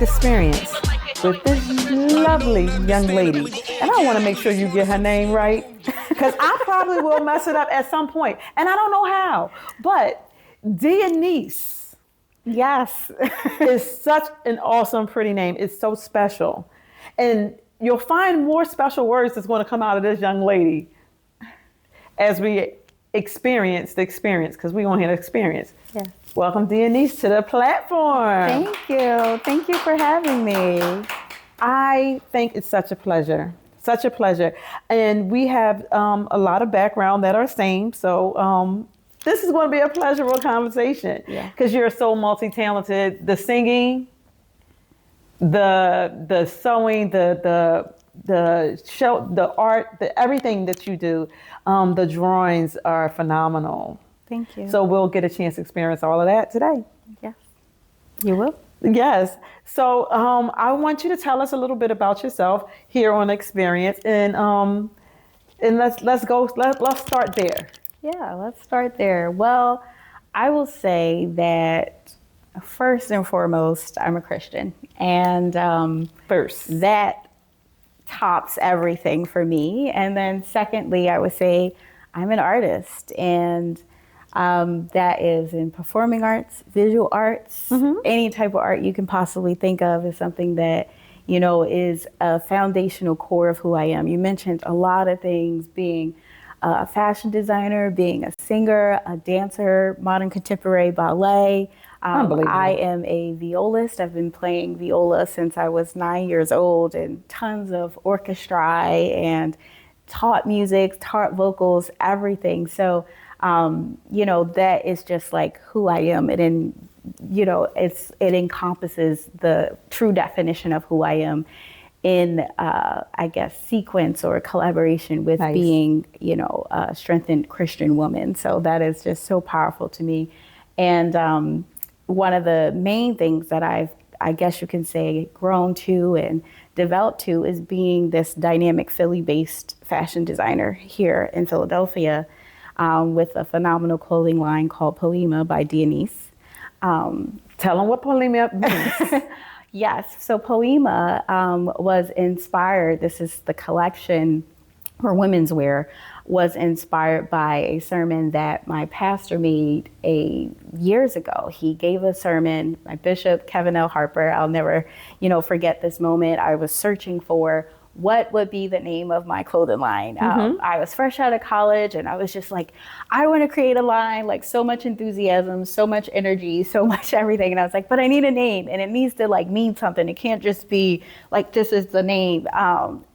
experience with this lovely young lady. And I want to make sure you get her name right, because I probably will mess it up at some point, and I don't know how. But Denise, yes, is such an awesome, pretty name. It's so special. And you'll find more special words that's going to come out of this young lady as we experience the experience, because we want to hear the experience. Yeah. Welcome, Denise, to the platform. Thank you. Thank you for having me. I think it's such a pleasure. Such a pleasure. And we have a lot of background that are same. So this is going to be a pleasurable conversation. Yeah. Because you're so multi-talented. The singing, the sewing, the show, the art, everything that you do, the drawings are phenomenal. Thank you. So we'll get a chance to experience all of that today. Yes, you will. Yes. So I want you to tell us a little bit about yourself here on Experience, and let's start there. Yeah, let's start there. Well, I will say that first and foremost, I'm a Christian, and First, that tops everything for me. And then secondly, I would say I'm an artist, and that is in performing arts, visual arts, any type of art you can possibly think of is something that, you know, is a foundational core of who I am. You mentioned a lot of things, being a fashion designer, being a singer, a dancer, modern contemporary ballet. I am a violist. I've been playing viola since I was 9 years old, and tons of orchestra, and taught music, taught vocals, everything. So, you know, that is just like who I am. And you know, it encompasses the true definition of who I am in, I guess, sequence or collaboration with being, you know, a strengthened Christian woman. So that is just so powerful to me. And one of the main things that I guess you can say, grown to and developed to is being this dynamic Philly-based fashion designer here in Philadelphia, with a phenomenal clothing line called Poema by Denise. Tell them what Poema means. Yes, so Poema was inspired, this is the collection for women's wear, was inspired by a sermon that my pastor made years ago. He gave a sermon, my bishop, Kevin L. Harper. I'll never, you know, forget this moment. I was searching for what would be the name of my clothing line. I was fresh out of college, and I was just like, I want to create a line, like so much enthusiasm, so much energy, so much everything. And I was like, but I need a name, and it needs to like mean something. It can't just be like, this is the name.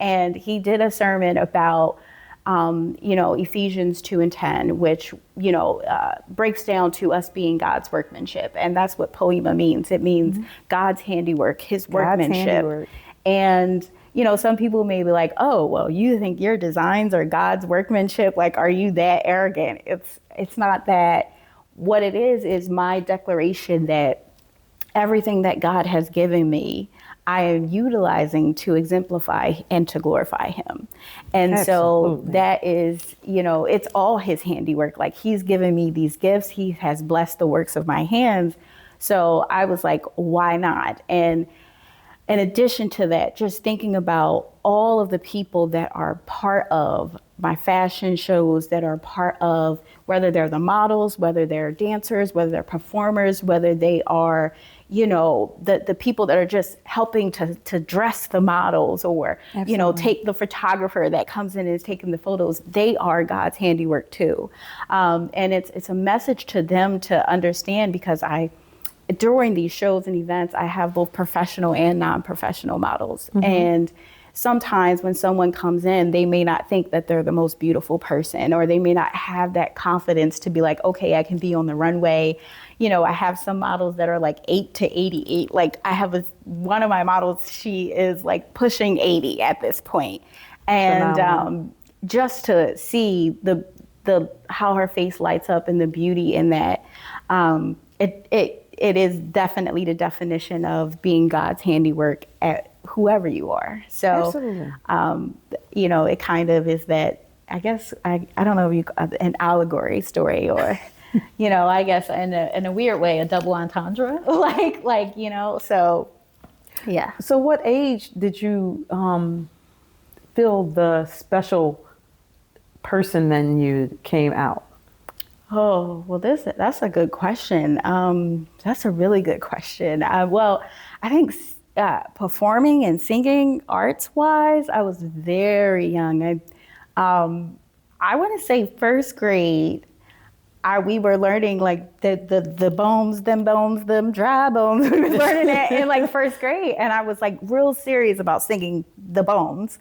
And he did a sermon about, you know, Ephesians 2:10, which, you know, breaks down to us being God's workmanship. And that's what Poema means. It means God's handiwork, his workmanship. Handiwork. And you know, some people may be like, oh, well, you think your designs are God's workmanship? Like, are you that arrogant? It's not that. What it is my declaration that everything that God has given me, I am utilizing to exemplify and to glorify him. And Absolutely. So that is, you know, it's all his handiwork. Like, he's given me these gifts. He has blessed the works of my hands. So I was like, why not? And in addition to that, just thinking about all of the people that are part of my fashion shows, that are part of, whether they're the models, whether they're dancers, whether they're performers, whether they are, you know, the people that are just helping to dress the models, or, Absolutely. You know, take the photographer that comes in and is taking the photos, they are God's handiwork too. And it's a message to them to understand, because during these shows and events, I have both professional and non-professional models. And sometimes when someone comes in, they may not think that they're the most beautiful person, or they may not have that confidence to be like, okay, I can be on the runway. You know, I have some models that are like 8 to 88. Like, I have one of my models, she is like pushing 80 at this point. And just to see the how her face lights up and the beauty in that, it is definitely the definition of being God's handiwork at whoever you are. So, you know, it kind of is that, I guess, I don't know if an allegory story, or, you know, I guess in a weird way, a double entendre, like, you know, so. Yeah. So what age did you feel the special person then you came out? Oh, well, that's a good question. That's a really good question. Well, I think performing and singing arts wise, I was very young. I want to say first grade. We were learning like the bones, them dry bones. We were learning that in like first grade, and I was like real serious about singing the bones.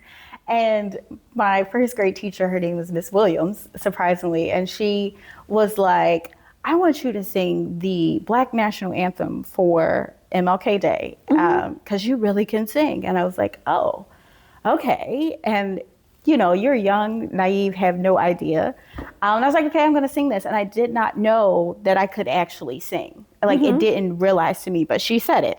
And my first grade teacher, her name was Miss Williams, surprisingly, and she was like, "I want you to sing the Black National Anthem for MLK Day because you really can sing." And I was like, "Oh, okay." And you're young, naive, have no idea. And I was like, okay, I'm going to sing this. And I did not know that I could actually sing. Like, it didn't realize to me, but she said it.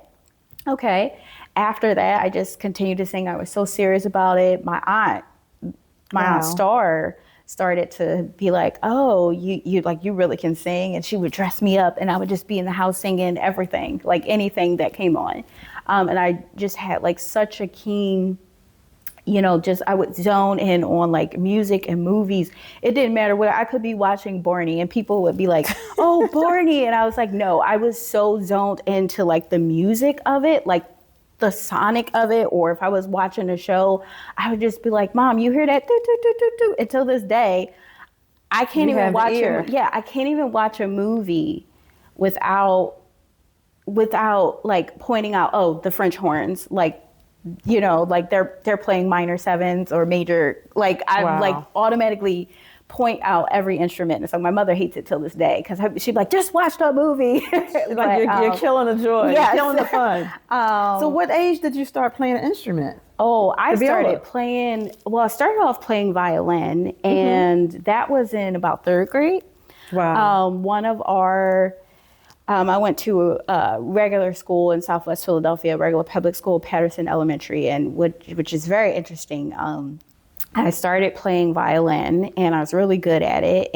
Okay. After that, I just continued to sing. I was so serious about it. My aunt Star started to be like, oh, you really can sing. And she would dress me up and I would just be in the house singing everything, like anything that came on. And I just had like such a keen, I would zone in on like music and movies. It didn't matter what. I could be watching Barney and people would be like, oh, Barney. And I was like, no, I was so zoned into like the music of it, like the sonic of it. Or if I was watching a show, I would just be like, Mom, you hear that? Do, do, do, do, do. Until this day, I can't even watch I can't even watch a movie without like pointing out, oh, the French horns, like, like they're playing minor sevenths or major, like I like automatically point out every instrument. And so my mother hates it till this day because she'd be like, just watch the movie. Like you're killing the joy, yes. You're killing the fun. So what age did you start playing an instrument? Oh, I started off playing violin, and that was in about third grade. Wow. I went to a regular school in Southwest Philadelphia, regular public school, Patterson Elementary, and which is very interesting. I started playing violin, and I was really good at it,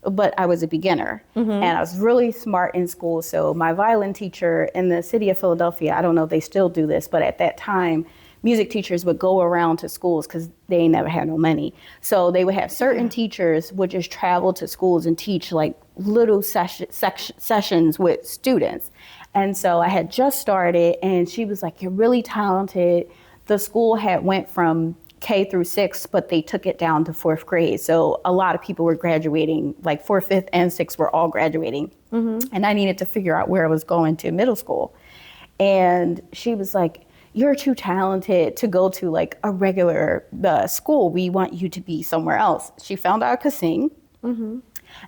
but I was a beginner, and I was really smart in school. So my violin teacher in the city of Philadelphia, I don't know if they still do this, but at that time, music teachers would go around to schools because they never had no money. So they would have certain teachers would just travel to schools and teach like little sessions with students. And so I had just started and she was like, you're really talented. The school had went from K through 6, but they took it down to 4th grade. So a lot of people were graduating, like 4th, 5th, and 6th were all graduating. And I needed to figure out where I was going to middle school. And she was like, you're too talented to go to like a regular school. We want you to be somewhere else. She found out I could sing. And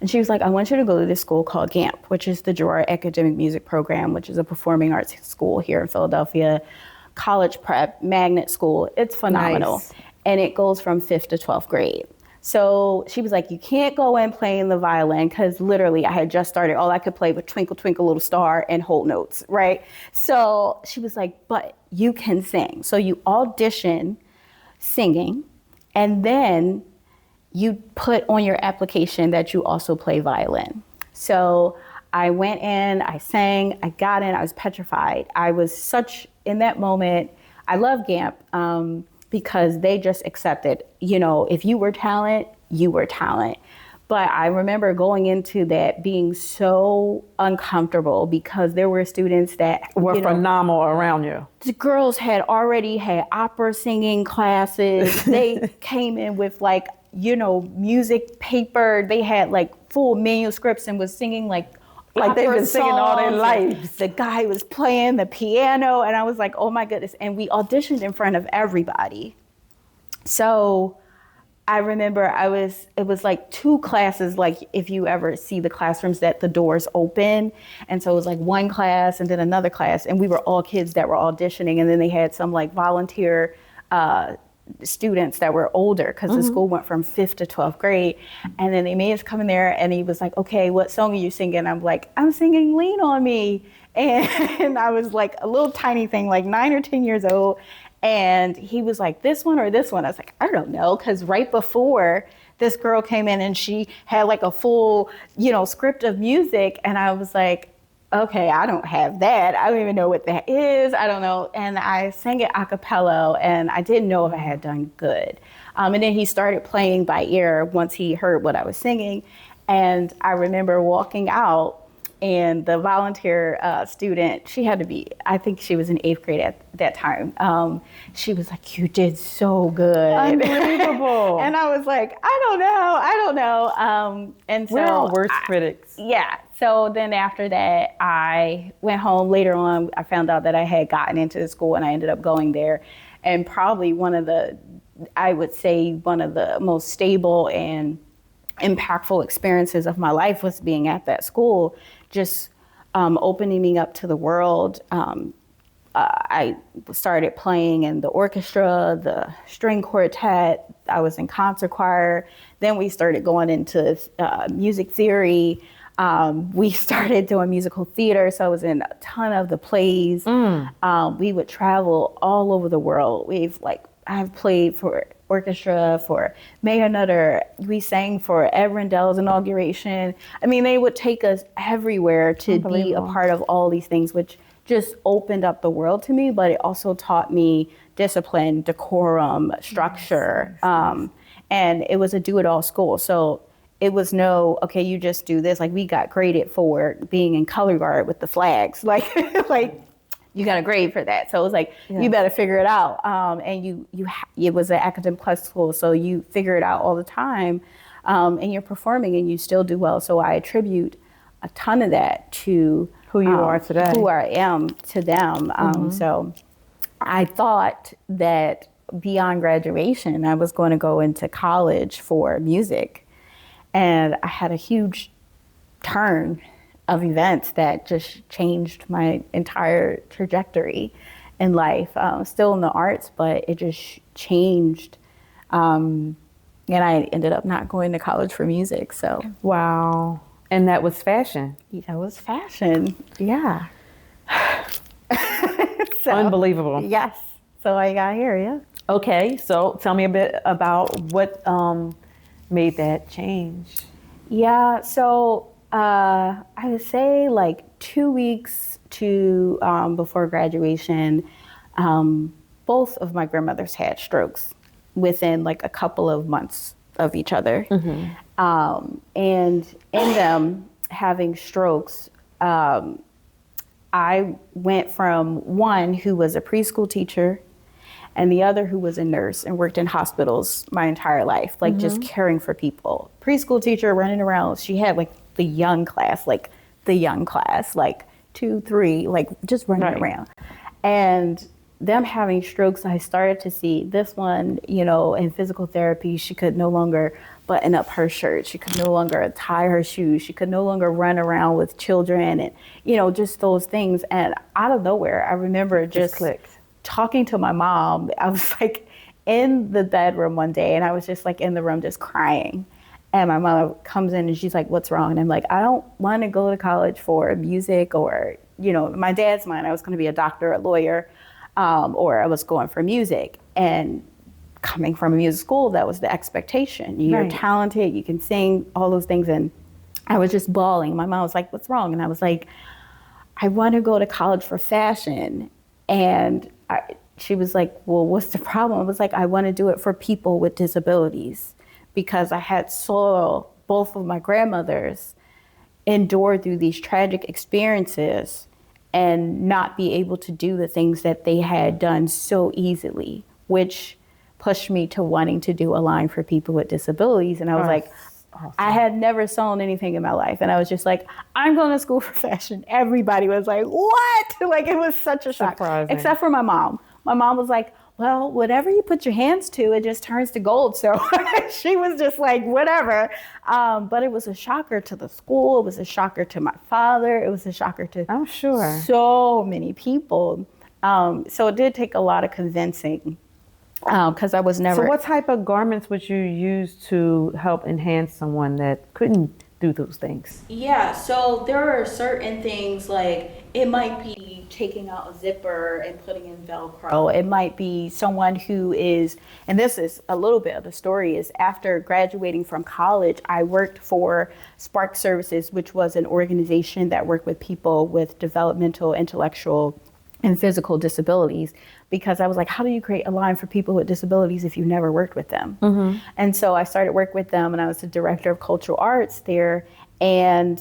she was like, I want you to go to this school called GAMP, which is the Girard Academic Music Program, which is a performing arts school here in Philadelphia, college prep, magnet school. It's phenomenal. Nice. And it goes from 5th to 12th grade. So she was like, you can't go in playing the violin because literally I had just started. All I could play was Twinkle, Twinkle, Little Star and hold notes, right? So she was like, but you can sing. So you audition singing and then you put on your application that you also play violin. So I went in, I sang, I got in, I was petrified. I was in that moment, I love GAMP. Because they just accepted, if you were talent, you were talent. But I remember going into that being so uncomfortable because there were students that were phenomenal around you. The girls had already had opera singing classes. They came in with like, music paper. They had like full manuscripts and was singing like they've been singing all their lives. The guy was playing the piano and I was like, oh my goodness. And we auditioned in front of everybody. So I remember it was like 2 classes, like if you ever see the classrooms that the doors open. And so it was like one class and then another class. And we were all kids that were auditioning. And then they had some like volunteer students that were older because the school went from 5th to 12th grade. And then they made us come in there and he was like, okay, what song are you singing? I'm like, I'm singing Lean on Me. And I was like a little tiny thing, like 9 or 10 years old. And he was like, this one or this one? I was like, I don't know. Because right before this girl came in and she had like a full, script of music. And I was like, okay, I don't have that. I don't even know what that is. I don't know. And I sang it a cappella, and I didn't know if I had done good. And then he started playing by ear once he heard what I was singing. And I remember walking out, and the volunteer student, she had to be, I think she was in 8th grade at that time. She was like, "You did so good." Unbelievable. And I was like, I don't know. And so We're our worst critics. Yeah. So then after that, I went home. Later on, I found out that I had gotten into the school, and I ended up going there. And probably I would say one of the most stable and impactful experiences of my life was being at that school, just opening me up to the world. I started playing in the orchestra, the string quartet. I was in concert choir. Then we started going into music theory. We started doing musical theater, so I was in a ton of the plays. We would travel all over the world. I've played for orchestra, for Mayor Nutter. We sang for Ed Rendell's inauguration. I mean, they would take us everywhere to be a part of all these things, which just opened up the world to me, but it also taught me discipline, decorum, structure. And it was a do-it-all school. So it was okay, you just do this. Like, we got graded for being in color guard with the flags. Like you got a grade for that. So it was like, you better figure it out. And it was an academic plus school, so you figure it out all the time. And you're performing, and you still do well. So I attribute a ton of that to who you are today, who I am to them. So I thought that beyond graduation, I was going to go into college for music. And I had a huge turn of events that just changed my entire trajectory in life. Still in the arts, but it just changed. And I ended up not going to college for music. So wow. And that was fashion. That was fashion. Yeah. Unbelievable. Yes. So I got here. Yeah. Okay. So tell me a bit about what made that change. Yeah. So I would say like 2 weeks to before graduation, both of my grandmothers had strokes within like a couple of months of each other. And in them having strokes, I went from one who was a preschool teacher and the other who was a nurse and worked in hospitals my entire life, like just caring for people. Preschool teacher running around, she had like the young class, like 2, 3, like just running around. And them having strokes, I started to see this one, in physical therapy, she could no longer button up her shirt. She could no longer tie her shoes. She could no longer run around with children and, just those things. And out of nowhere, I remember just talking to my mom. I was like in the bedroom one day, and I was just like in the room just crying. And my mom comes in and she's like, "What's wrong?" And I'm like, "I don't want to go to college for music or, my dad's mind, I was going to be a doctor, a lawyer, or I was going for music." And coming from a music school, that was the expectation. You're talented, you can sing, all those things. And I was just bawling. My mom was like, "What's wrong?" And I was like, "I want to go to college for fashion." And she was like, "Well, what's the problem?" I was like, "I want to do it for people with disabilities," because I had saw both of my grandmothers endure through these tragic experiences and not be able to do the things that they had done so easily, which pushed me to wanting to do a line for people with disabilities. And I was like, awesome. I had never sewn anything in my life. And I was just like, I'm going to school for fashion. Everybody was like, "What?" Like, it was such a shock. Surprising. Except for my mom. My mom was like, "Well, whatever you put your hands to, it just turns to gold." So she was just like, whatever. But it was a shocker to the school. It was a shocker to my father. It was a shocker to I'm sure so many people. So it did take a lot of convincing because I was never. So what type of garments would you use to help enhance someone that couldn't do those things? Yeah, so there are certain things like it might be taking out a zipper and putting in Velcro. It might be someone who is, and this is a little bit of the story, is after graduating from college, I worked for Spark Services, which was an organization that worked with people with developmental, intellectual, and physical disabilities, because I was like, how do you create a line for people with disabilities if you've never worked with them? And so I started work with them, and I was the director of cultural arts there. And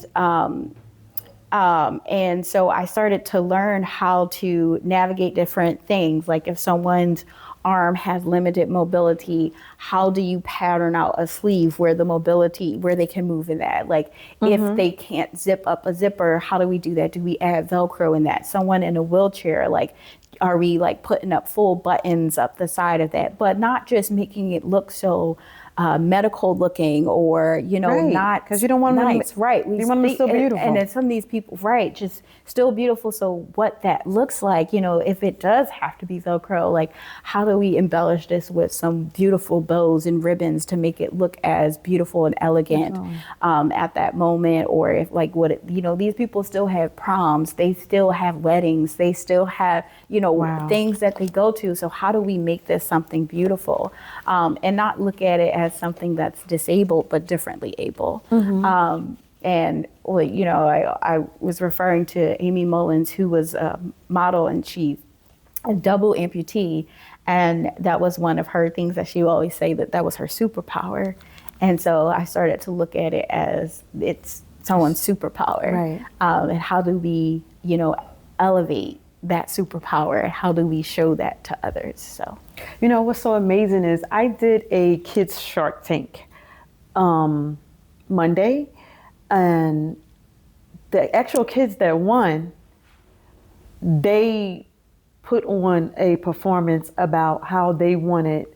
so I started to learn how to navigate different things. Like if someone's arm has limited mobility, how do you pattern out a sleeve where the mobility, where they can move in that? Like if they can't zip up a zipper, how do we do that? Do we add Velcro in that? Someone in a wheelchair, like, are we like putting up full buttons up the side of that? But not just making it look so medical looking, or not, because you don't want nice, them, right? You want them to still beautiful, and then some of these people, right, just still beautiful. So what that looks like, if it does have to be Velcro, like how do we embellish this with some beautiful bows and ribbons to make it look as beautiful and elegant at that moment? Or if like these people still have proms, they still have weddings, they still have things that they go to. So how do we make this something beautiful, and not look at it as something that's disabled but differently able? And I was referring to Amy Mullins, who was a model, and she's a double amputee, and that was one of her things that she would always say that was her superpower. And so I started to look at it as it's someone's superpower, right? And how do we elevate that superpower? How do we show that to others? So, what's so amazing is I did a kids Shark Tank Monday, and the actual kids that won, they put on a performance about how they wanted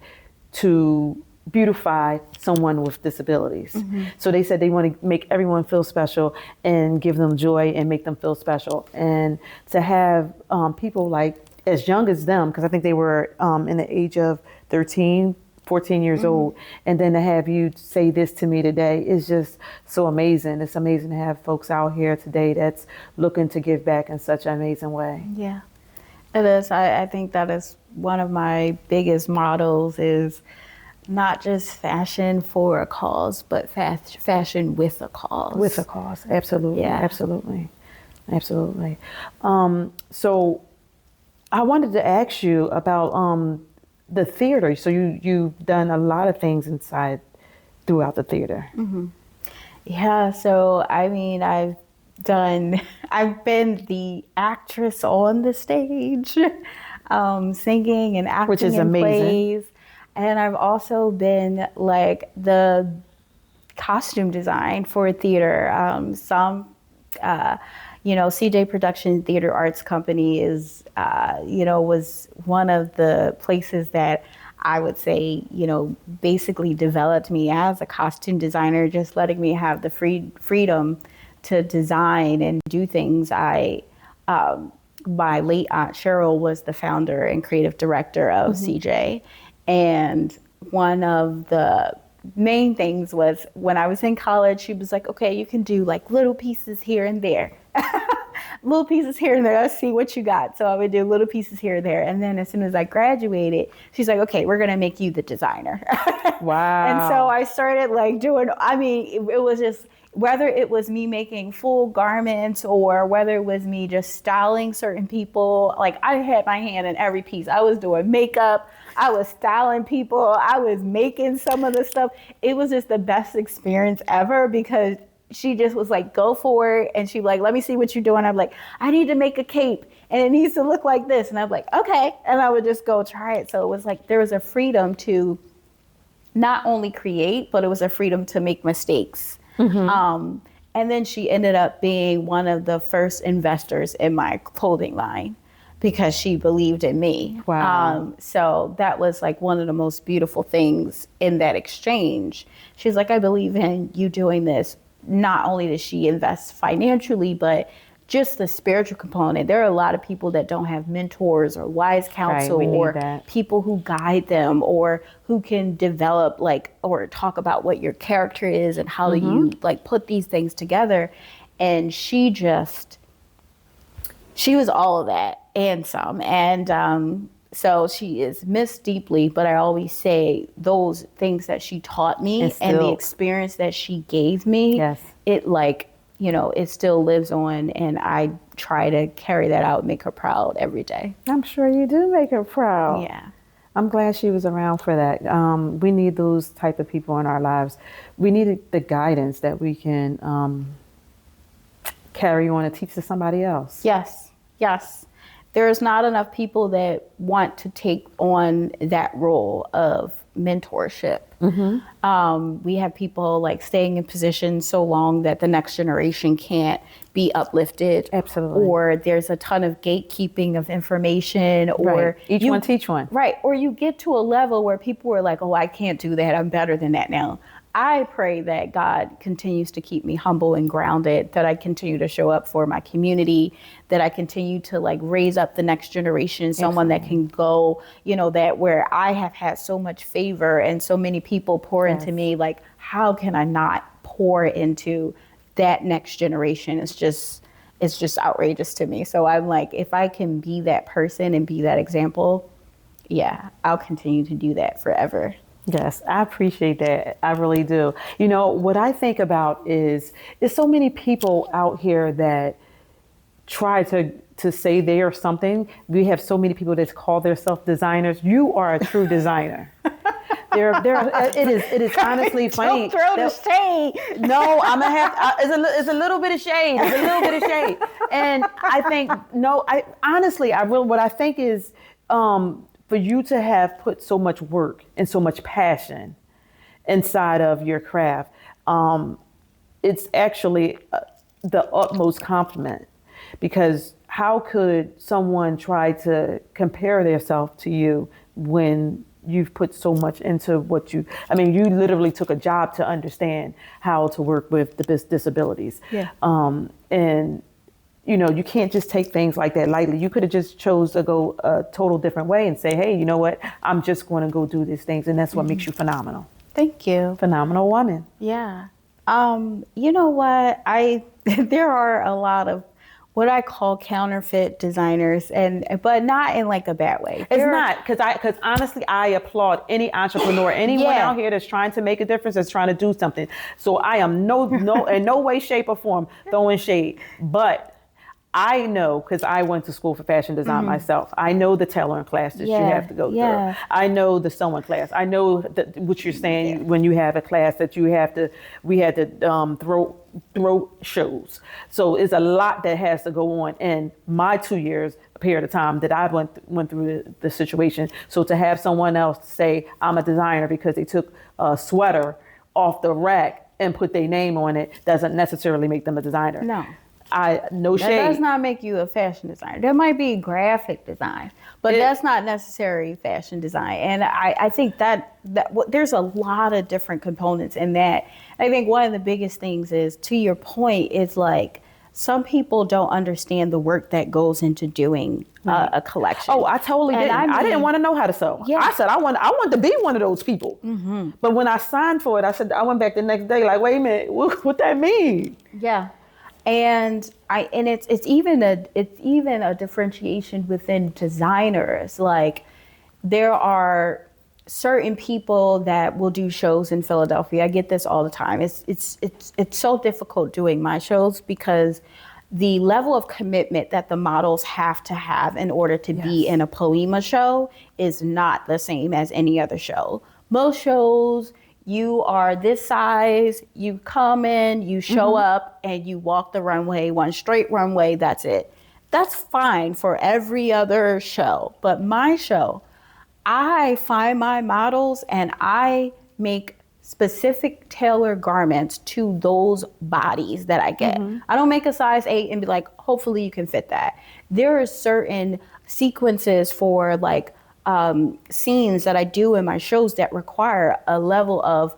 to beautify someone with disabilities. So they said they want to make everyone feel special and give them joy and make them feel special. And to have people like as young as them, because I think they were in the age of 13, 14 years old, and then to have you say this to me today is just so amazing. It's amazing to have folks out here today that's looking to give back in such an amazing way. Yeah, it is. I think that is one of my biggest models, is not just fashion for a cause, but fashion with a cause. With a cause, absolutely, Yeah. absolutely. So I wanted to ask you about the theater. So you've done a lot of things throughout the theater. Yeah, so I mean, I've been the actress on the stage, singing and acting, which is in amazing. Plays. And I've also been like the costume design for theater. CJ Production Theater Arts Company is, was one of the places that I would say, basically developed me as a costume designer, just letting me have the freedom to design and do things. My late aunt Cheryl was the founder and creative director of CJ. And one of the main things was when I was in college, she was like, okay, you can do like little pieces here and there. Little pieces here and there. Let's see what you got. So I would do little pieces here and there. And then as soon as I graduated, she's like, okay, we're going to make you the designer. Wow. And so I started like doing, it was just, whether it was me making full garments or whether it was me just styling certain people, like I had my hand in every piece. I was doing makeup, I was styling people, I was making some of the stuff. It was just the best experience ever, because she just was like, go for it. And she'd be like, let me see what you're doing. I'm like, I need to make a cape and it needs to look like this. And I'm like, okay. And I would just go try it. So it was like, there was a freedom to not only create, but it was a freedom to make mistakes. And then she ended up being one of the first investors in my clothing line because she believed in me. Wow. So that was like one of the most beautiful things in that exchange. She's like, I believe in you doing this. Not only did she invest financially, but just the spiritual component. There are a lot of people that don't have mentors or wise counsel or that. people who guide them or who can develop or talk about what your character is and how do you put these things together. And she was all of that and some. And so she is missed deeply, but I always say those things that she taught me and the experience that she gave me, it still lives on, and I try to carry that out, make her proud every day. I'm sure you do make her proud. Yeah. I'm glad she was around for that. We need those type of people in our lives. We need the guidance that we can carry on and teach to somebody else. Yes. There's not enough people that want to take on that role of mentorship. We have people staying in positions so long that the next generation can't be uplifted. Absolutely. Or there's a ton of gatekeeping of information, or each one teach one. Right. Or you get to a level where people are like, oh, I can't do that. I'm better than that now. I pray that God continues to keep me humble and grounded, that I continue to show up for my community, that I continue to raise up the next generation, someone that can go, that where I have had so much favor and so many people pour into me, how can I not pour into that next generation? It's just outrageous to me. So I'm if I can be that person and be that example, yeah, I'll continue to do that forever. Yes, I appreciate that. I really do. What I think about is so many people out here that try to say they are something. We have so many people that call themselves designers. You are a true designer. It is honestly funny. Don't throw the shade. No, I'm gonna have. It's a little bit of shade. It's a little bit of shade. And I think what I think is. For you to have put so much work and so much passion inside of your craft, it's actually the utmost compliment, because how could someone try to compare themselves to you when you've put so much into you literally took a job to understand how to work with the disabilities. Yeah. And you can't just take things like that lightly. You could have just chose to go a total different way and say, hey, you know what? I'm just going to go do these things. And that's what makes you phenomenal. Thank you. Phenomenal woman. Yeah. You know what? There are a lot of what I call counterfeit designers, but not in a bad way. It's not, because honestly, I applaud any entrepreneur, anyone out here that's trying to make a difference, that's trying to do something. So I am in no way, shape, or form throwing shade, but I know, because I went to school for fashion design myself. I know the tailoring class that you have to go through. I know the sewing class. I know what you're saying when you have a class that we had to throw shows. So it's a lot that has to go on in my 2 years period of time that I went through the situation. So to have someone else say I'm a designer because they took a sweater off the rack and put their name on it doesn't necessarily make them a designer. No. No shade. That does not make you a fashion designer. There might be graphic design, but that's not necessarily fashion design. And I think that there's a lot of different components in that. I think one of the biggest things is, to your point, is some people don't understand the work that goes into doing a collection. Oh, I totally didn't. I didn't want to know how to sew. Yeah. I said I want to be one of those people. But when I signed for it, I went back the next day wait a minute, what that mean? Yeah. And it's even a differentiation within designers. There are certain people that will do shows in Philadelphia. I get this all the time. It's so difficult doing my shows because the level of commitment that the models have to have in order to be in a Poema show is not the same as any other show. Most shows, you are this size, you come in, you show up, and you walk the runway, one straight runway, that's it. That's fine for every other show. But my show, I find my models and I make specific tailored garments to those bodies that I get. I don't make a size 8 and be like, hopefully you can fit that. There are certain sequences for scenes that I do in my shows that require a level of,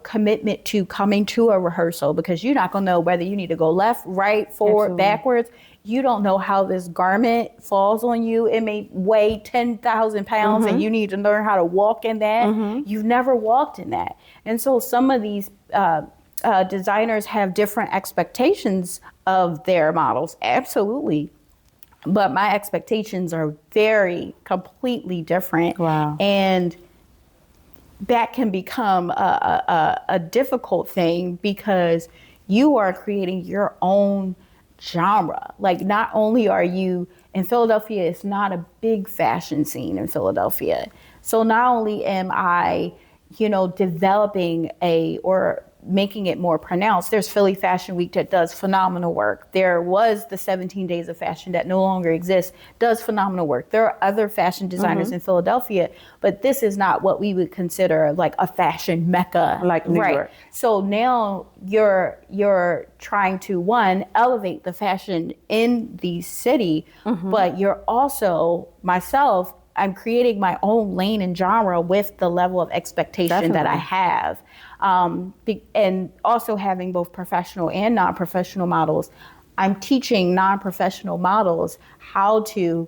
commitment to coming to a rehearsal, because you're not going to know whether you need to go left, right, forward, Absolutely. backwards. You don't know how this garment falls on you. It may weigh 10,000 pounds and you need to learn how to walk in that. You've never walked in that. And so some of these designers have different expectations of their models. Absolutely. But my expectations are completely different. Wow. And that can become a difficult thing, because you are creating your own genre. Like, not only are you in Philadelphia, it's not a big fashion scene in Philadelphia. So not only am I, developing or making it more pronounced. There's Philly Fashion Week that does phenomenal work. There was the 17 Days of Fashion that no longer exists, does phenomenal work. There are other fashion designers in Philadelphia, but this is not what we would consider like a fashion mecca. Like New York. So now you're trying to, one, elevate the fashion in the city, but you're also, myself, I'm creating my own lane and genre with the level of expectation that I have. And also having both professional and non-professional models. I'm teaching non-professional models how to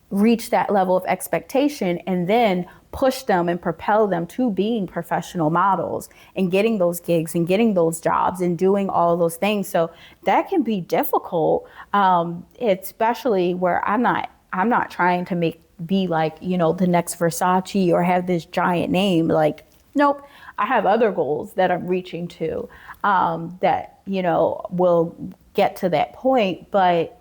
reach that level of expectation and then push them and propel them to being professional models and getting those gigs and getting those jobs and doing all of those things. So that can be difficult, especially where I'm not trying to be like, the next Versace or have this giant name. Like, nope. I have other goals that I'm reaching to that, will get to that point. But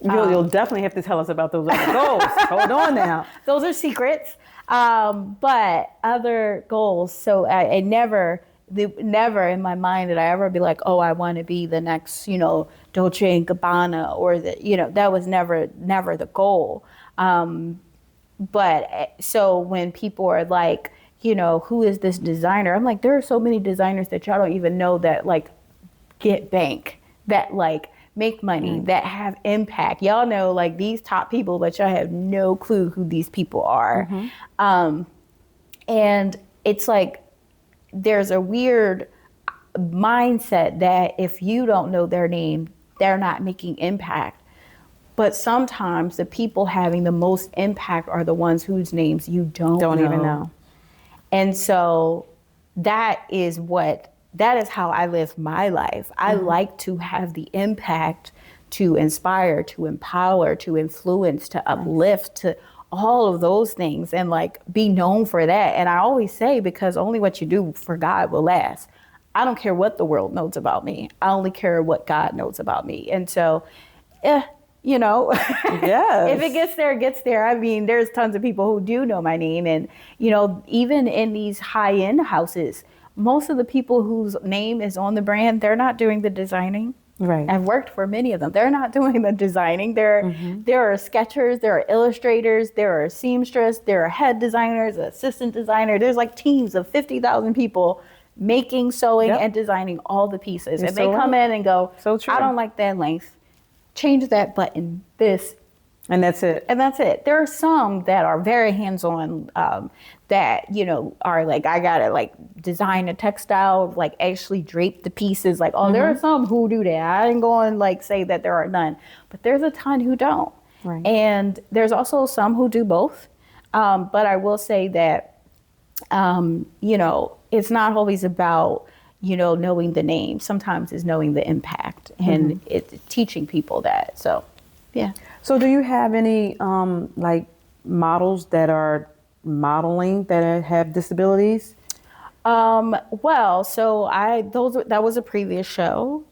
you'll definitely have to tell us about those other goals. Hold on now. Those are secrets. But other goals. So I never in my mind did I ever be like, oh, I want to be the next, Dolce and Gabbana, or that was never the goal. But so when people are like, who is this designer? I'm like, there are so many designers that y'all don't even know that like get bank, that like make money, that have impact. Y'all know like these top people, but y'all have no clue who these people are. And it's like, there's a weird mindset that if you don't know their name, they're not making impact. But sometimes the people having the most impact are the ones whose names you don't even know. And so that is how I live my life. I like to have the impact to inspire, to empower, to influence, to uplift, to all of those things, and like be known for that. And I always say, because only what you do for God will last. I don't care what the world knows about me. I only care what God knows about me. And so, Yes. if it gets there, it gets there. I mean, there's tons of people who do know my name. And, even in these high-end houses, most of the people whose name is on the brand, they're not doing the designing. Right. I've worked for many of them. They're not doing the designing. There are sketchers, there are illustrators, there are seamstress, there are head designers, assistant designer. There's like teams of 50,000 people making, sewing, and designing all the pieces. You're and they come in and go, so true. I don't like that length. Change that button, this. And that's it. And that's it. There are some that are very hands-on, that, are like, I gotta like design a textile, like actually drape the pieces. Like, there are some who do that. I ain't going like say that there are none, but there's a ton who don't. Right. And there's also some who do both. But I will say that, it's not always about, knowing the name. Sometimes it's knowing the impact and it's teaching people that. So, yeah. So do you have any like models that are modeling that have disabilities? Well, so that was a previous show.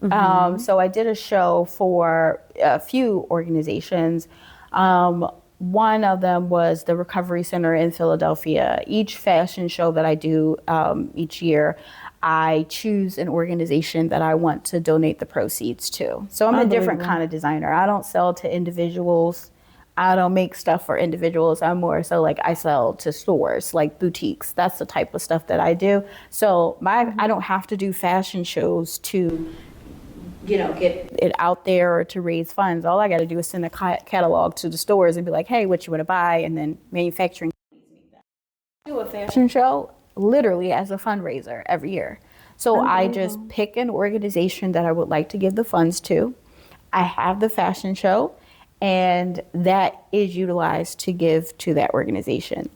So I did a show for a few organizations. One of them was the Recovery Center in Philadelphia. Each fashion show that I do each year, I choose an organization that I want to donate the proceeds to. So I'm a different kind of designer. I don't sell to individuals. I don't make stuff for individuals. I'm more so like I sell to stores, like boutiques. That's the type of stuff that I do. So I don't have to do fashion shows to, get it out there or to raise funds. All I got to do is send a catalog to the stores and be like, hey, what you want to buy? And then manufacturing do a fashion show. literally as a fundraiser every year. So I just pick an organization that I would like to give the funds to. I have the fashion show, and that is utilized to give to that organization.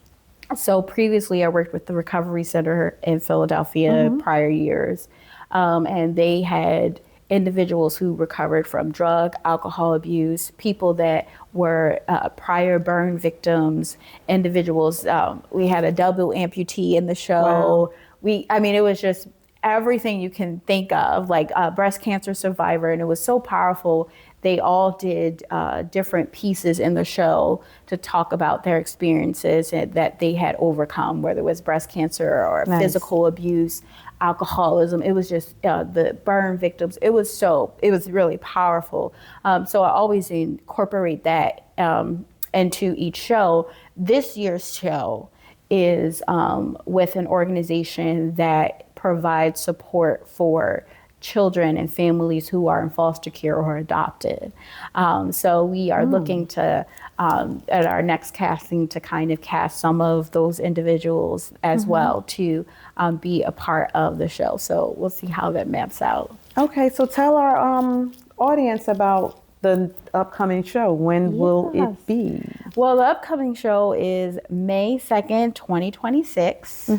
So previously, I worked with the Recovery Center in Philadelphia prior years, and they had individuals who recovered from drug, alcohol abuse, people that were prior burn victims, individuals. We had a double amputee in the show. Wow. I mean, it was just everything you can think of, like a breast cancer survivor, and it was so powerful. They all did different pieces in the show to talk about their experiences that they had overcome, whether it was breast cancer or physical abuse, alcoholism. It was just the burn victims. It was really powerful. So I always incorporate that into each show. This year's show is with an organization that provides support for children and families who are in foster care or adopted. So we are looking to, at our next casting, to kind of cast some of those individuals as well to be a part of the show. So we'll see how that maps out. Okay, so tell our audience about the upcoming show. When will it be? Well, the upcoming show is May 2nd, 2026.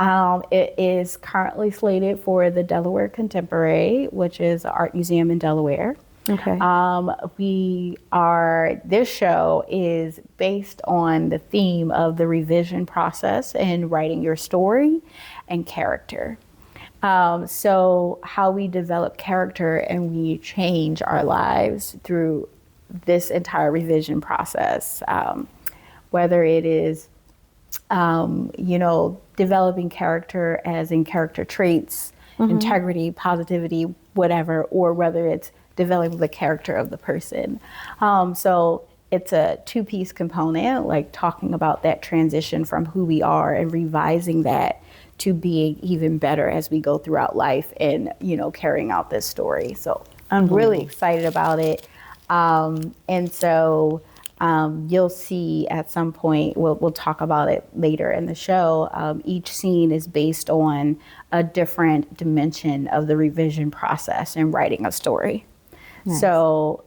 It is currently slated for the Delaware Contemporary, which is an art museum in Delaware. Okay. This show is based on the theme of the revision process in writing your story and character. So how we develop character and we change our lives through this entire revision process, whether it is developing character as in character traits, integrity, positivity, whatever, or whether it's developing the character of the person. So it's a two-piece component, like talking about that transition from who we are and revising that to being even better as we go throughout life and, carrying out this story. So I'm really excited about it. And so you'll see at some point, we'll talk about it later in the show, each scene is based on a different dimension of the revision process in writing a story. Nice. So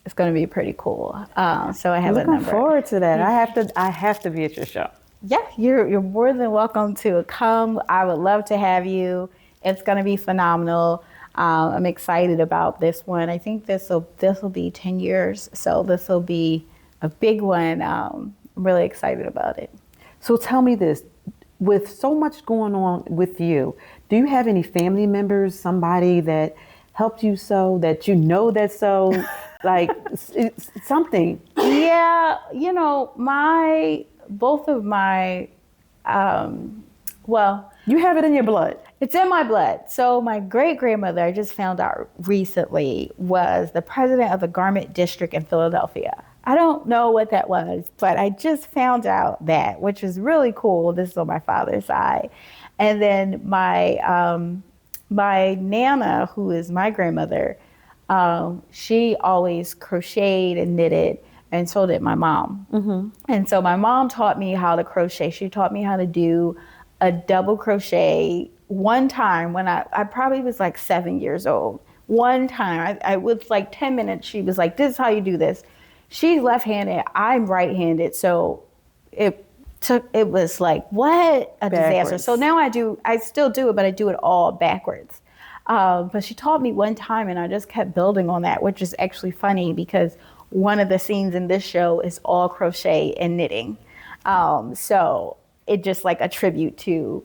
it's going to be pretty cool. So I have a number. Looking forward to that. I have to be at your show. Yeah, you're more than welcome to come. I would love to have you. It's going to be phenomenal. I'm excited about this one. I think this will be 10 years, so this will be a big one. I'm really excited about it. So tell me this, with so much going on with you, do you have any family members, somebody that helped you sew, that that's so, like something? Yeah, both of my, you have it in your blood. It's in my blood. So my great-grandmother, I just found out recently, was the president of the garment district in Philadelphia. I don't know what that was, but I just found out that, which is really cool. This is on my father's side. And then my Nana, who is my grandmother, she always crocheted and knitted, and so did my mom. And so my mom taught me how to crochet. She taught me how to do a double crochet one time when I probably was like 7 years old. One time, I was like 10 minutes, she was like, this is how you do this. She's left-handed, I'm right-handed, so it was like, what a disaster. So now I still do it, but I do it all backwards. But she taught me one time, and I just kept building on that, which is actually funny because one of the scenes in this show is all crochet and knitting. So it just like a tribute to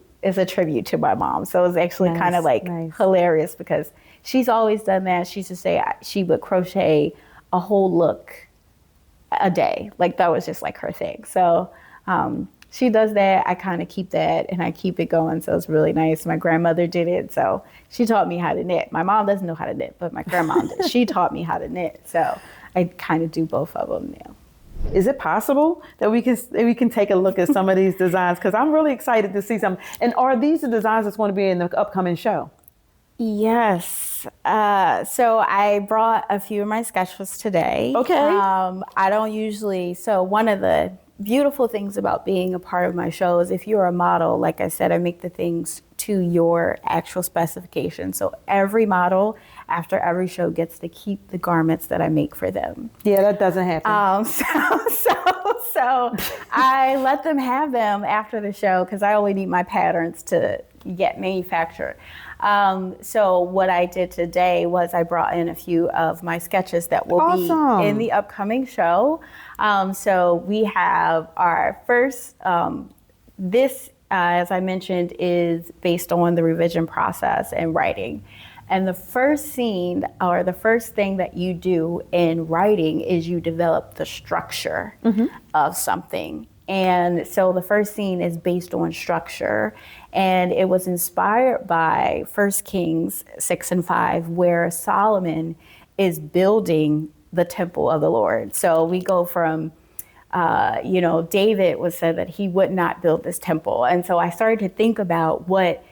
my mom. So it's actually kind of like hilarious because she's always done that. She used to say she would crochet a whole look a day. Like that was just like her thing. So she does that. I kind of keep that and I keep it going. So it's really nice. My grandmother did it. So she taught me how to knit. My mom doesn't know how to knit, but my grandma did. She taught me how to knit. So I kind of do both of them now. Is it possible that we can take a look at some of these designs? Because I'm really excited to see some. And are these the designs that's going to be in the upcoming show? Yes. So I brought a few of my sketches today. Okay. I don't usually. So one of the beautiful things about being a part of my show is if you're a model, like I said, I make the things to your actual specifications. So every model after every show gets to keep the garments that I make for them. Yeah, that doesn't happen. So I let them have them after the show because I only need my patterns to get manufactured. So what I did today was I brought in a few of my sketches that will be in the upcoming show. So we have our first, this, as I mentioned, is based on the revision process and writing. And the first scene or the first thing that you do in writing is you develop the structure of something. And so the first scene is based on structure, and it was inspired by 1 Kings 6 and 5, where Solomon is building the temple of the Lord. So we go from, David was said that he would not build this temple. And so I started to think about what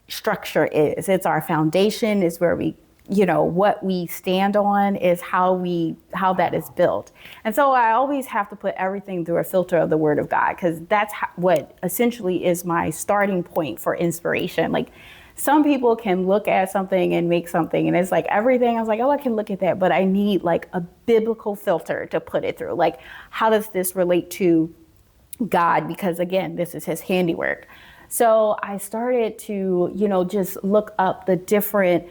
structure is. It's our foundation, is where we, what we stand on is how that is built. And so I always have to put everything through a filter of the Word of God, because that's what essentially is my starting point for inspiration. Like, some people can look at something and make something, and it's like everything. I was like, oh, I can look at that, but I need like a biblical filter to put it through. Like, how does this relate to God? Because again, this is His handiwork. So I started to, just look up the different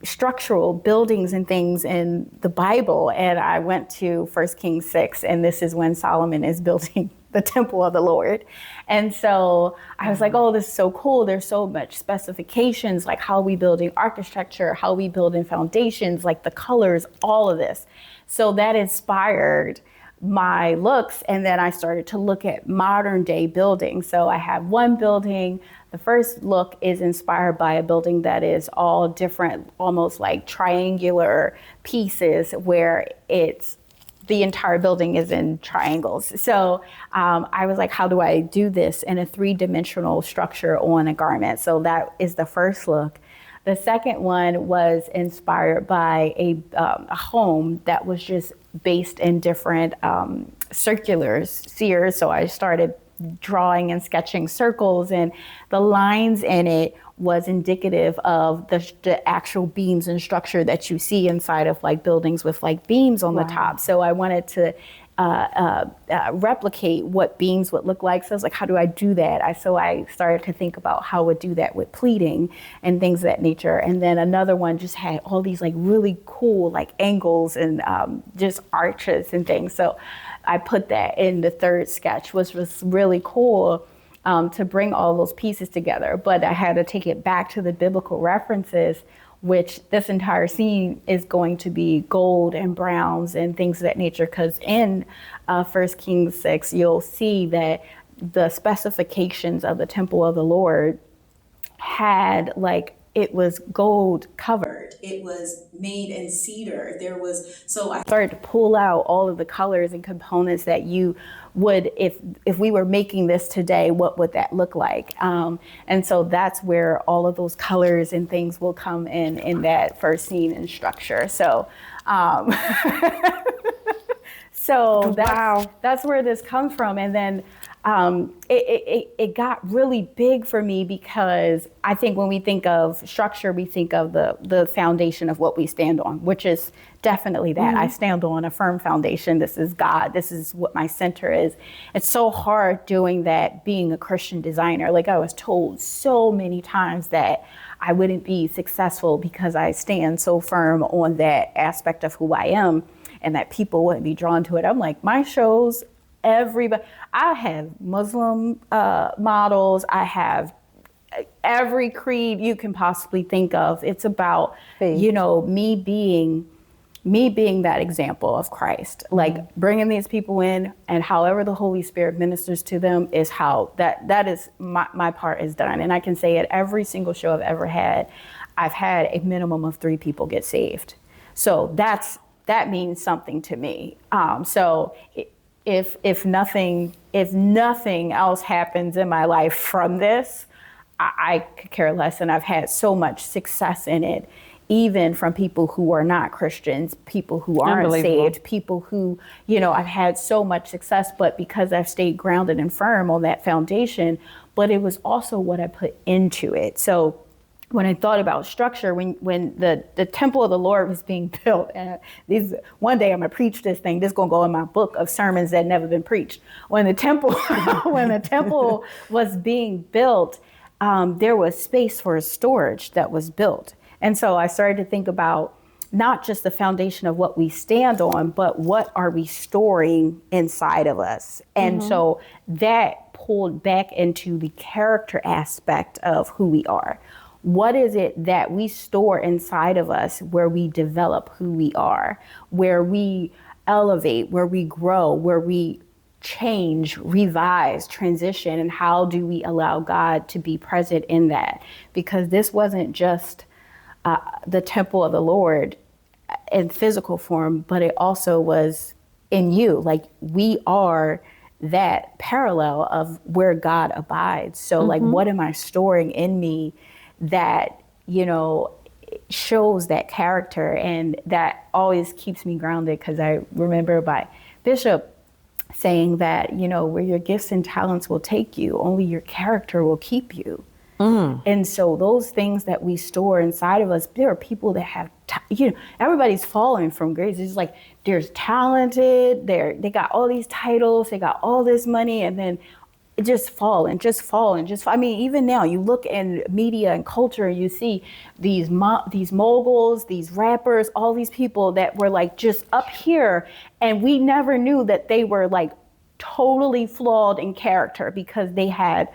structural buildings and things in the Bible. And I went to 1 Kings 6, and this is when Solomon is building the temple of the Lord. And so I was like, oh, this is so cool. There's so much specifications, like how we building architecture, how we building foundations, like the colors, all of this. So that inspired my looks. And then I started to look at modern day buildings. So I have one building. The first look is inspired by a building that is all different, almost like triangular pieces, where the entire building is in triangles. So I was like, how do I do this in a 3-dimensional structure on a garment? So that is the first look. The second one was inspired by a home that was just based in different sears. So I started drawing and sketching circles, and the lines in it was indicative of the actual beams and structure that you see inside of like buildings with like beams on the top. So I wanted to replicate what beams would look like. So I was like, how do I do that? So I started to think about how I would do that with pleating and things of that nature. And then another one just had all these like really cool like angles and just arches and things. So I put that in the third sketch, which was really cool to bring all those pieces together. But I had to take it back to the biblical references, which this entire scene is going to be gold and browns and things of that nature. Because in 1 Kings 6, you'll see that the specifications of the temple of the Lord had like, it was gold covered. It was made in cedar. So I started to pull out all of the colors and components that you would, if we were making this today, what would that look like? And so that's where all of those colors and things will come in that first scene and structure. So, that's where this comes from. And then it got really big for me, because I think when we think of structure, we think of the foundation of what we stand on, which is definitely that. Mm-hmm. I stand on a firm foundation. This is God. This is what my center is. It's so hard doing that, being a Christian designer. Like, I was told so many times that I wouldn't be successful because I stand so firm on that aspect of who I am, and that people wouldn't be drawn to it. I'm like, my shows, everybody, I have Muslim models, I have every creed you can possibly think of. It's about, me being that example of Christ, like bringing these people in, and however the Holy Spirit ministers to them is how that is my part is done. And I can say at every single show I've ever had, I've had a minimum of 3 people get saved. So that means something to me. So if nothing else happens in my life from this, I could care less. And I've had so much success in it, even from people who are not Christians, people who aren't saved, people who, I've had so much success, but because I've stayed grounded and firm on that foundation, but it was also what I put into it. So when I thought about structure, when the temple of the Lord was being built, and one day I'm gonna preach this thing. This is gonna go in my book of sermons that never been preached. When the temple, when the temple was being built, there was space for a storage that was built, and so I started to think about not just the foundation of what we stand on, but what are we storing inside of us, and so that pulled back into the character aspect of who we are. What is it that we store inside of us where we develop who we are, where we elevate, where we grow, where we change, revise, transition, and how do we allow God to be present in that? Because this wasn't just the temple of the Lord in physical form, but it also was in you. Like, we are that parallel of where God abides. So like, what am I storing in me that, shows that character? And that always keeps me grounded, because I remember my bishop saying that, where your gifts and talents will take you, only your character will keep you. And so those things that we store inside of us, there are people that have, everybody's falling from grace. It's like, there's talented, they got all these titles, they got all this money, and then it just fall. I mean, even now you look in media and culture, you see these moguls, these rappers, all these people that were like just up here, and we never knew that they were like totally flawed in character, because they had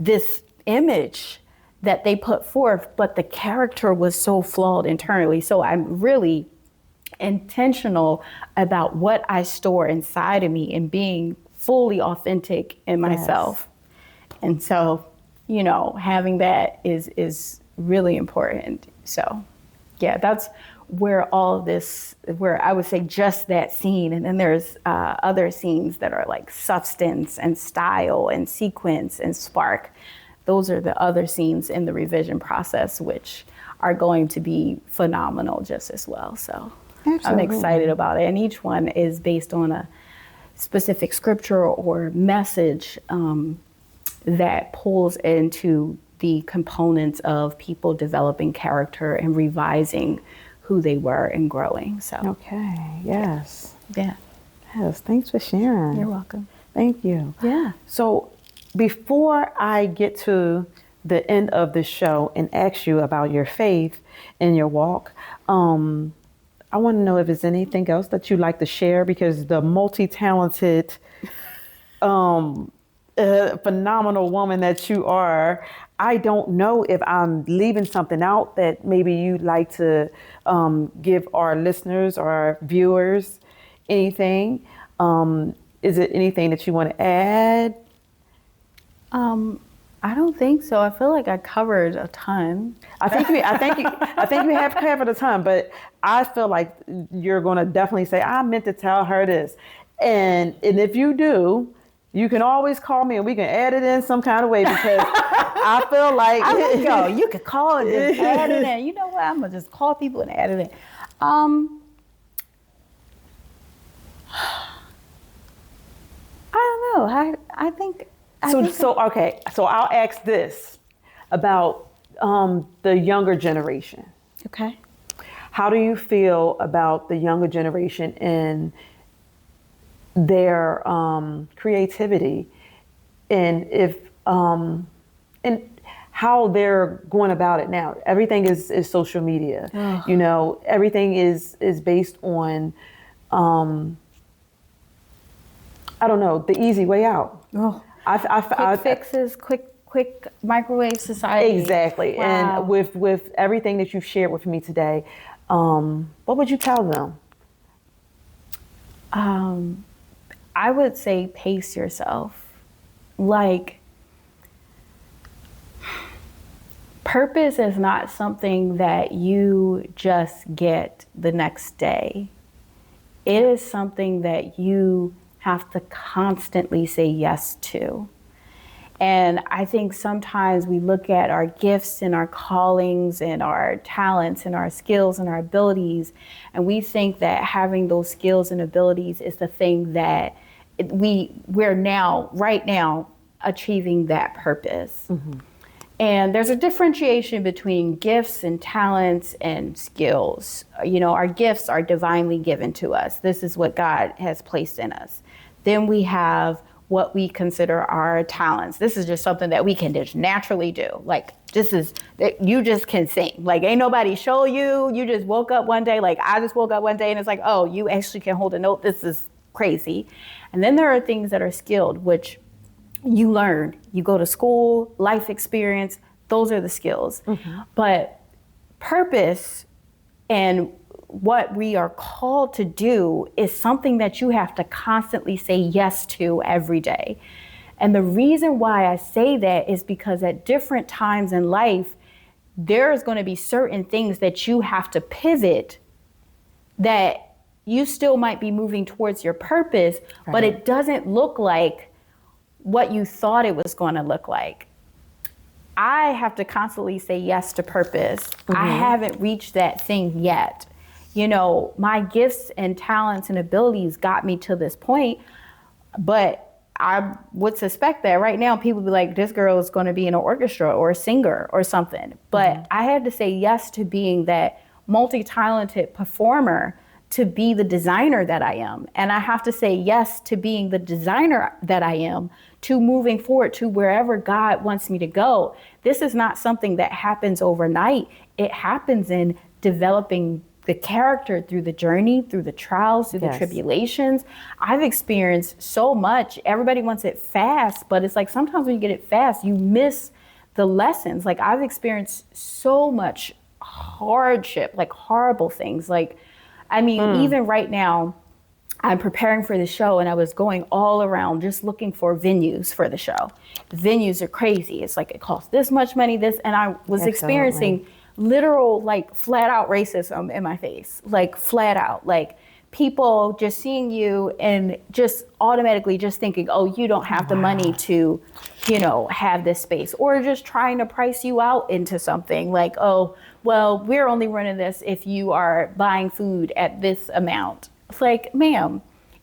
this image that they put forth, but the character was so flawed internally. So I'm really intentional about what I store inside of me and being fully authentic in myself. Yes. And so, having that is really important. So yeah, that's where all of this, where I would say just that scene. And then there's other scenes that are like substance and style and sequence and spark. Those are the other scenes in the revision process, which are going to be phenomenal just as well. So absolutely. I'm excited about it. And each one is based on a specific scripture or message that pulls into the components of people developing character and revising who they were and growing. So okay, yes. Yeah. Yes, thanks for sharing. You're welcome. Thank you. Yeah. So before I get to the end of the show and ask you about your faith and your walk, I want to know if there's anything else that you'd like to share, because the multi-talented, phenomenal woman that you are, I don't know if I'm leaving something out that maybe you'd like to give our listeners or our viewers anything. Is it anything that you want to add? I don't think so. I feel like I covered a ton. I think you have covered a ton, but I feel like you're going to definitely say, I meant to tell her this. And if you do, you can always call me and we can add it in some kind of way, because I feel like you could call and just add it in. You know what? I'm going to just call people and add it in. I don't know. I think. So I'll ask this about the younger generation. Okay. How do you feel about the younger generation and their creativity, and and how they're going about it now? Everything is social media. Oh. Everything is based on I don't know, the easy way out. Oh. Quick fixes, quick microwave society. Exactly. Wow. And with everything that you've shared with me today, what would you tell them? I would say pace yourself. Like, purpose is not something that you just get the next day. It is something that you have to constantly say yes to. And I think sometimes we look at our gifts and our callings and our talents and our skills and our abilities, and we think that having those skills and abilities is the thing that we're now, right now, achieving that purpose. Mm-hmm. And there's a differentiation between gifts and talents and skills. You know, our gifts are divinely given to us. This is what God has placed in us. Then we have what we consider our talents. This is just something that we can just naturally do. Like, you just can sing. Like, ain't nobody show you. You just woke up one day. Like, I just woke up one day and it's like, oh, you actually can hold a note. This is crazy. And then there are things that are skilled, which you learn. You go to school, life experience. Those are the skills. Mm-hmm. But purpose and what we are called to do is something that you have to constantly say yes to every day. And the reason why I say that is because at different times in life, there's going to be certain things that you have to pivot, that you still might be moving towards your purpose, right, but it doesn't look like what you thought it was going to look like. I have to constantly say yes to purpose. Mm-hmm. I haven't reached that thing yet. You know, my gifts and talents and abilities got me to this point, but I would suspect that right now people be like, this girl is going to be in an orchestra or a singer or something. But mm-hmm. I had to say yes to being that multi-talented performer, to be the designer that I am. And I have to say yes to being the designer that I am, to moving forward to wherever God wants me to go. This is not something that happens overnight. It happens in developing the character through the journey, through the trials, through the tribulations. I've experienced so much. Everybody wants it fast, but it's like sometimes when you get it fast, you miss the lessons. Like, I've experienced so much hardship, like horrible things. Like, I mean, even right now, I'm preparing for the show and I was going all around just looking for venues for the show. The venues are crazy. It's like, it costs this much money, and I was experiencing literal, like, flat out racism in my face, like flat out, like people just seeing you and just automatically just thinking, oh, you don't have the money to, you know, have this space, or just trying to price you out into something like, oh, well, we're only running this if you are buying food at this amount. It's like, ma'am,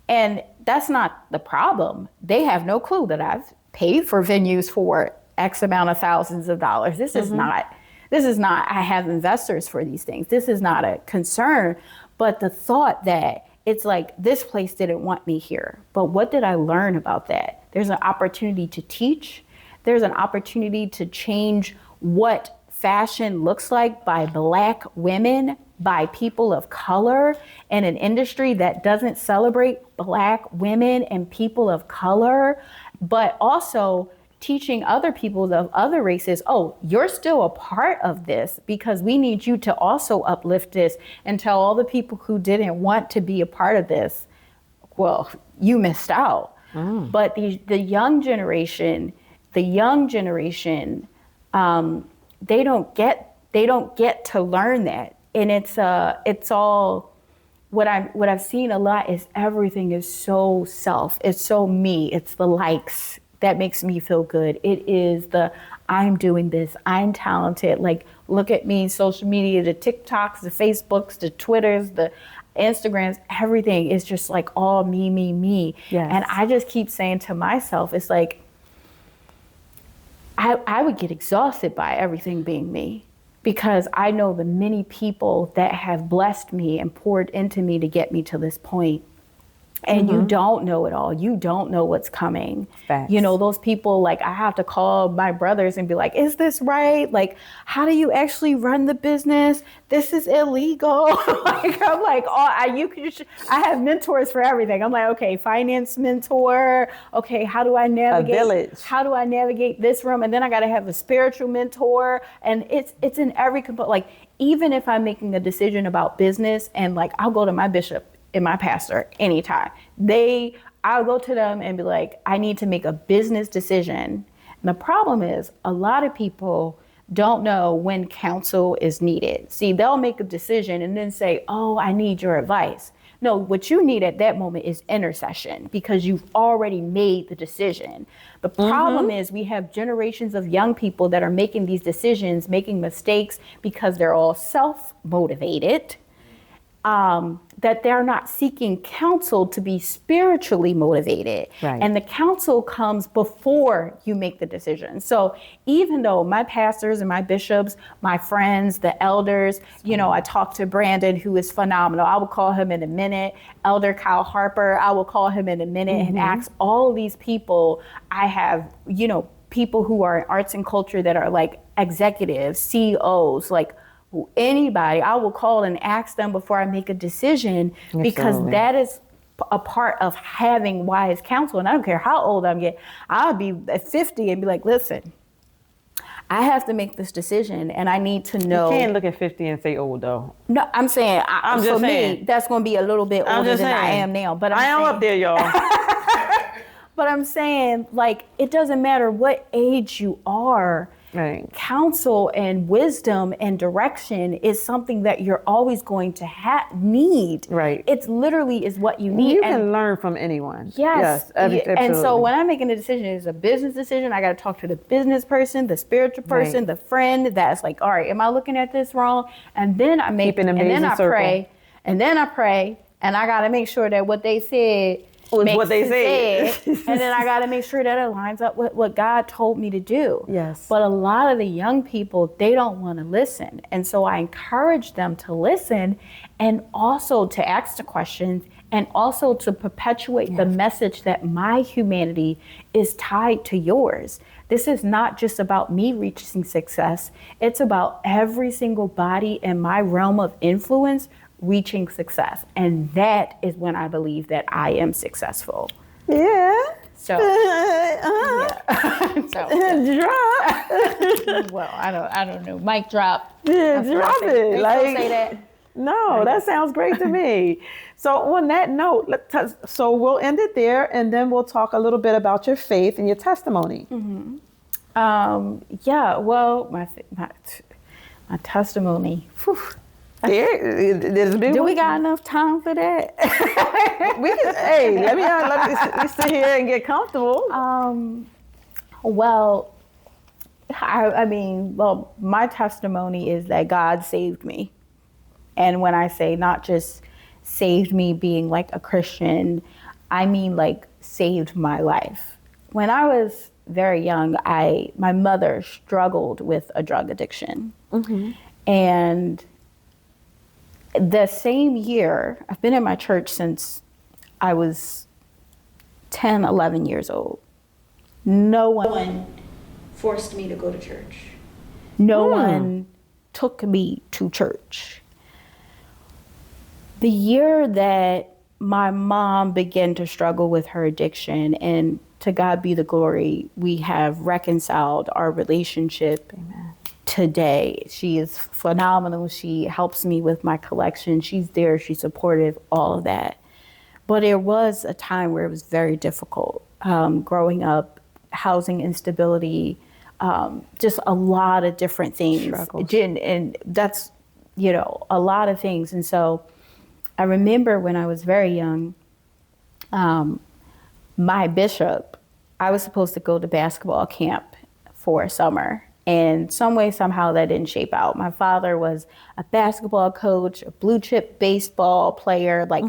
and that's not the problem. They have no clue that I've paid for venues for X amount of thousands of dollars. This is not, I have investors for these things. This is not a concern, but the thought that it's like, this place didn't want me here. But what did I learn about that? There's an opportunity to teach. There's an opportunity to change what fashion looks like by Black women, by people of color, in an industry that doesn't celebrate Black women and people of color, but also teaching other people of other races, oh, you're still a part of this, because we need you to also uplift this and tell all the people who didn't want to be a part of this, well, you missed out. But the young generation, they don't get to learn that. And it's all, what I've seen a lot is everything is so self, it's so me, it's the likes that makes me feel good. It is the, I'm doing this, I'm talented, like, look at me, social media, the TikToks, the Facebooks, the Twitters, the Instagrams, everything is just like all me, me, me. Yes. And I just keep saying to myself, it's like, I would get exhausted by everything being me, because I know the many people that have blessed me and poured into me to get me to this point. And you don't know it all. You don't know what's coming. Facts. You know, those people, like, I have to call my brothers and be like, is this right? Like, how do you actually run the business? This is illegal. Like, I'm like, oh, I have mentors for everything. I'm like, okay, finance mentor. Okay, how do I navigate? A village. How do I navigate this room? And then I got to have a spiritual mentor. And it's in every component. Like, even if I'm making a decision about business, and like, I'll go to my bishop and my pastor anytime. I'll go to them and be like, I need to make a business decision. And the problem is, a lot of people don't know when counsel is needed. See, they'll make a decision and then say, oh, I need your advice. No, what you need at that moment is intercession because you've already made the decision. The problem is we have generations of young people that are making these decisions, making mistakes because they're all self-motivated. That they're not seeking counsel to be spiritually motivated. Right. And the counsel comes before you make the decision. So even though my pastors and my bishops, my friends, the elders, I talked to Brandon, who is phenomenal. I will call him in a minute. Elder Kyle Harper, I will call him in a minute and ask all of these people. I have, people who are in arts and culture that are like executives, CEOs, like anybody, I will call and ask them before I make a decision, because that is a part of having wise counsel. And I don't care how old I'm getting. I'll be at 50 and be like, listen, I have to make this decision and I need to know. You can't look at 50 and say old though. No, I'm saying, I'm just saying. me, that's going to be a little bit older than I am now. But I am up there, y'all. But I'm saying, like, it doesn't matter what age you are. Right. Counsel and wisdom and direction is something that you're always going to need. Right. It's literally is what you need. You can learn from anyone. Yes. Absolutely. And so when I'm making a decision, it's a business decision. I got to talk to the business person, the spiritual person, the friend that's like, all right, am I looking at this wrong? And then I make, and then I pray, and I got to make sure that what they said what they said. And then I got to make sure that it lines up with what God told me to do. Yes. But a lot of the young people, they don't want to listen. And so I encourage them to listen and also to ask the questions and also to perpetuate the message that my humanity is tied to yours. This is not just about me reaching success. It's about every single body in my realm of influence reaching success. And that is when I believe that I am successful. Yeah. So, drop. Well, I don't know. Mic drop. Yeah, drop it. Like, say that. No, that sounds great to me. So on that note, so we'll end it there, and then we'll talk a little bit about your faith and your testimony. Well, my testimony. Whew. Do we got enough time for that? We can, hey, let me sit here and get comfortable. Well, my testimony is that God saved me. And when I say not just saved me being like a Christian, I mean like saved my life. When I was very young, my mother struggled with a drug addiction. And the same year, I've been in my church since I was 10, 11 years old. No one forced me to go to church. No one took me to church. The year that my mom began to struggle with her addiction, and to God be the glory, we have reconciled our relationship. Amen. Today. She is phenomenal. She helps me with my collection. She's there. She's supportive, all of that. But there was a time where it was very difficult. Growing up, housing instability, just a lot of different things. Struggles. And that's, a lot of things. And so I remember when I was very young, my bishop, I was supposed to go to basketball camp for a summer. And some way, somehow that didn't shape out. My father was a basketball coach, a blue chip baseball player, like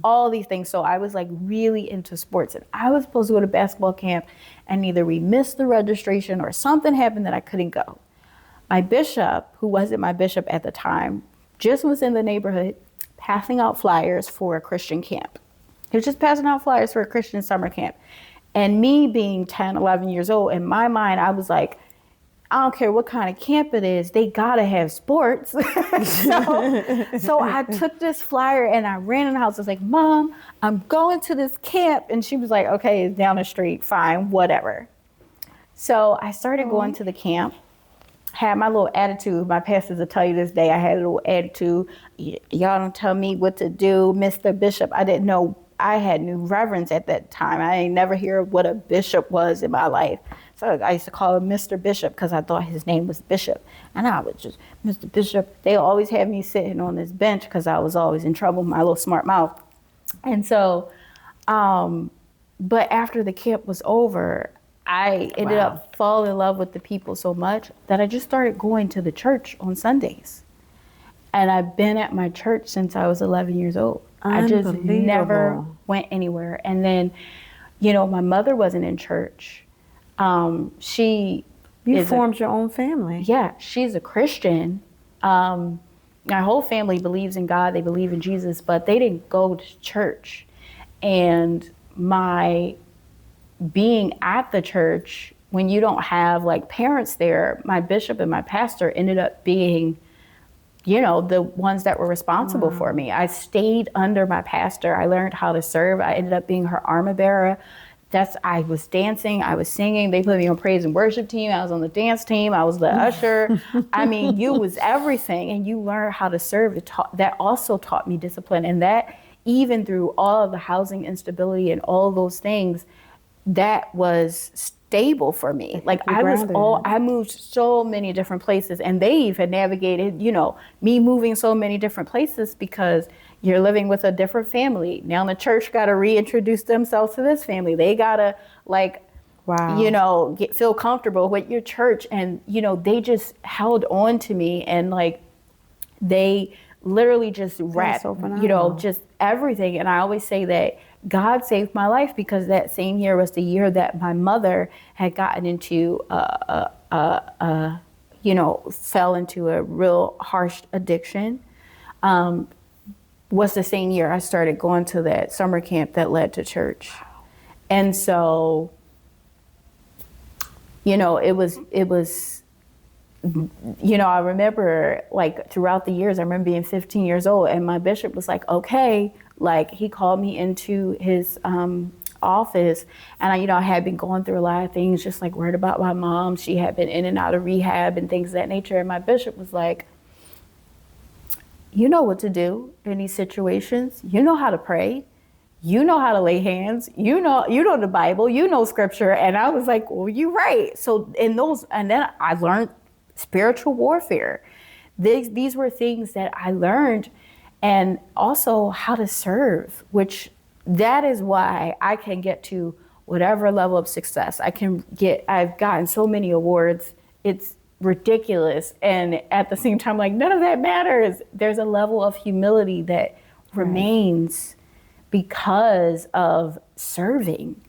all these things. So I was like really into sports, and I was supposed to go to basketball camp, and either we missed the registration or something happened that I couldn't go. My bishop, who wasn't my bishop at the time, just was in the neighborhood passing out flyers for a Christian camp. He was just passing out flyers for a Christian summer camp. And me being 10, 11 years old, in my mind, I was like, I don't care what kind of camp it is, they gotta have sports. So I took this flyer and I ran in the house. I was like, Mom, I'm going to this camp. And she was like, okay, it's down the street, fine, whatever. So I started going to the camp, had my little attitude. My pastors will tell you this day, I had a little attitude. Y'all don't tell me what to do, Mr. Bishop. I didn't know, I had new reverence at that time. I ain't never hear what a bishop was in my life. So I used to call him Mr. Bishop because I thought his name was Bishop. And I was just, Mr. Bishop. They always had me sitting on this bench because I was always in trouble with my little smart mouth. And so, but after the camp was over, I ended Wow. up falling in love with the people so much that I just started going to the church on Sundays. And I've been at my church since I was 11 years old. I just never Unbelievable. went anywhere. And then, my mother wasn't in church. She You formed your own family. Yeah, she's a Christian. My whole family believes in God. They believe in Jesus, but they didn't go to church. And my being at the church, when you don't have like parents there, my bishop and my pastor ended up being, the ones that were responsible for me. I stayed under my pastor. I learned how to serve. I ended up being her armor bearer. I was dancing, I was singing. They put me on praise and worship team. I was on the dance team. I was the usher. I mean, you was everything, and you learn how to serve. That also taught me discipline, and that even through all of the housing instability and all those things, that was stable for me. Like I moved so many different places, and they even navigated, me moving so many different places because you're living with a different family. Now the church got to reintroduce themselves to this family. They got to Wow. feel comfortable with your church. And, they just held on to me, and like, they literally just wrapped, just everything. And I always say that God saved my life because that same year was the year that my mother had gotten into, fell into a real harsh addiction. Was the same year I started going to that summer camp that led to church. And so, it was, I remember like throughout the years, I remember being 15 years old, and my bishop was like, okay, like he called me into his office, and I had been going through a lot of things, just like worried about my mom. She had been in and out of rehab and things of that nature. And my bishop was like, you know what to do in these situations. You know how to pray. You know how to lay hands. You know the Bible. You know scripture. And I was like, well, you're right. So and then I learned spiritual warfare. These were things that I learned, and also how to serve, which that is why I can get to whatever level of success I've gotten so many awards. It's ridiculous. And at the same time, like, none of that matters. There's a level of humility that remains because of serving.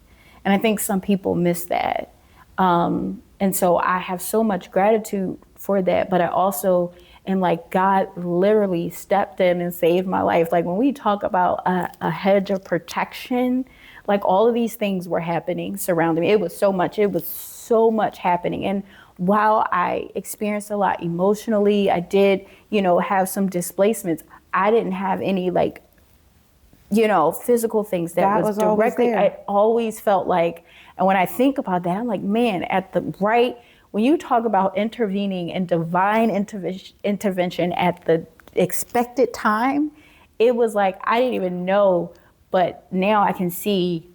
And I think some people miss that. And so I have so much gratitude for that. But I also am like, God literally stepped in and saved my life. Like when we talk about a hedge of protection, like all of these things were happening surrounding me. It was so much happening. And while I experienced a lot emotionally, I did, have some displacements. I didn't have any physical things that was directly, I always felt like, and when I think about that, I'm like, man, when you talk about intervening and divine intervention at the expected time, it was like, I didn't even know, but now I can see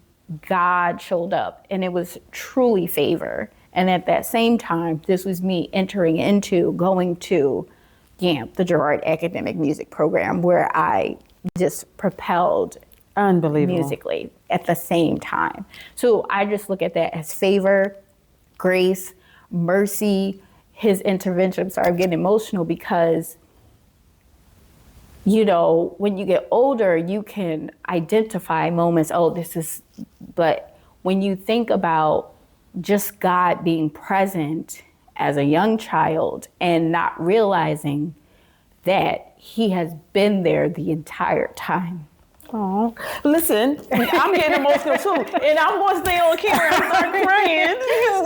God showed up, and it was truly favor. And at that same time, this was me going to GAMP, the Girard Academic Music Program, where I just propelled Unbelievable. musically at the same time. So I just look at that as favor, grace, mercy, his intervention. I'm sorry, I'm getting emotional because, when you get older, you can identify moments, but when you think about just God being present as a young child and not realizing that he has been there the entire time. Oh, listen, I'm getting emotional too, and I'm going to stay on camera and start crying.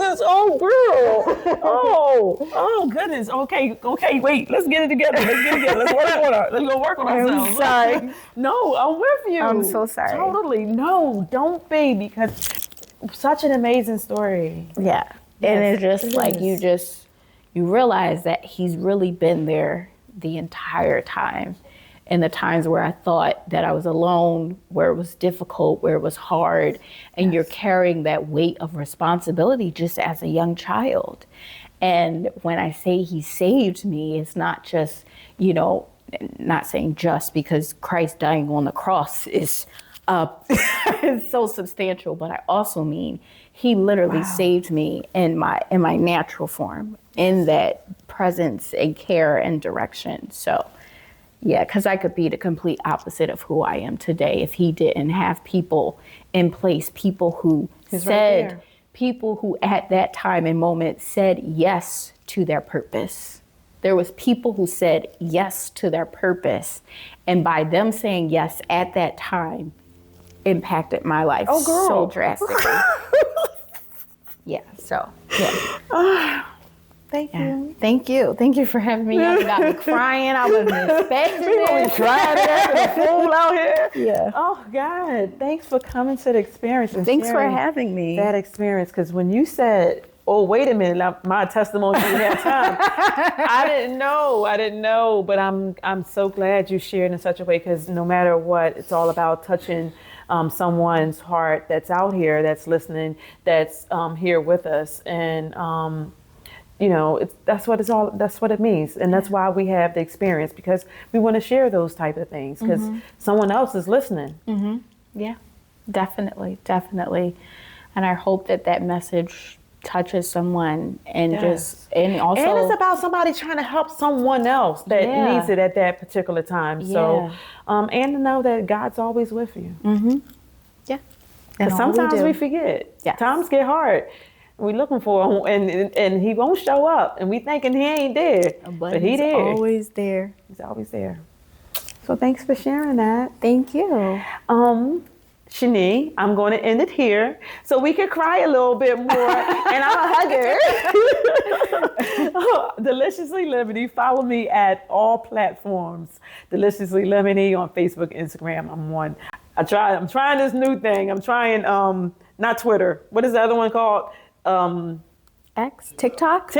This girl. Oh, goodness. Okay, wait. Let's get it together. Let's work on ourselves. I'm sorry. No, I'm with you. I'm so sorry. Totally. No, don't be, because such an amazing story. Yeah, and it's just like you realize that he's really been there the entire time. In the times where I thought that I was alone, where it was difficult, where it was hard, and you're carrying that weight of responsibility just as a young child. And when I say he saved me, it's not just, not saying just, because Christ dying on the cross is is so substantial, but I also mean he literally saved me in my natural form, in that presence and care and direction. So yeah, because I could be the complete opposite of who I am today if he didn't have people in place, people who people who at that time and moment said yes to their purpose. There was people who said yes to their purpose, and by them saying yes at that time impacted my life so drastically. Yeah, so yeah. Thank you. Thank you. Thank you for having me. You got me crying. I wasn't expecting it. Crying there, the fool out here. Yeah. Oh God, thanks for coming to the experience. And Thanks for sharing having me. that experience, because when you said, "Oh, wait a minute, now, my testimony didn't have time," I didn't know, but I'm so glad you shared in such a way, because no matter what, it's all about touching someone's heart that's out here, that's listening, that's here with us, and you know, that's what it means, and that's why we have the experience, because we want to share those type of things, because someone else is listening. Mm-hmm. Yeah, definitely, and I hope that message touches someone, and and also, and it's about somebody trying to help someone else that needs it at that particular time. So, and to know that God's always with you. Mm-hmm. Yeah, because sometimes we forget. Yes. Times get hard. We looking for him, and he won't show up, and we thinking he ain't there, but he's there. Always there. He's always there. So thanks for sharing that. Thank you. Shani, I'm going to end it here so we can cry a little bit more, and I'm a hugger. Deliciously Lemony. Follow me at all platforms. Deliciously Lemony on Facebook, Instagram. I'm trying this new thing. I'm trying not Twitter. What is the other one called? TikTok.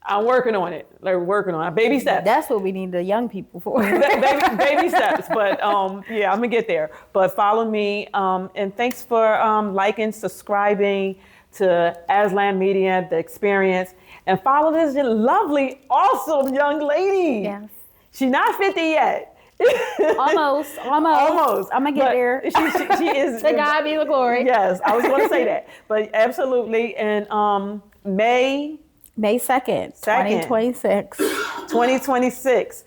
I'm working on it. Baby steps. That's what we need the young people for. baby steps. But yeah, I'm gonna get there. But follow me. And thanks for liking, subscribing to Azland Media, The Experience, and follow this lovely, awesome young lady. Yes. She's not 50 yet. Almost. I'm gonna get there. She is. To God be the glory. Yes, I was going to say that, but absolutely. And May 2nd, 2026. 2026.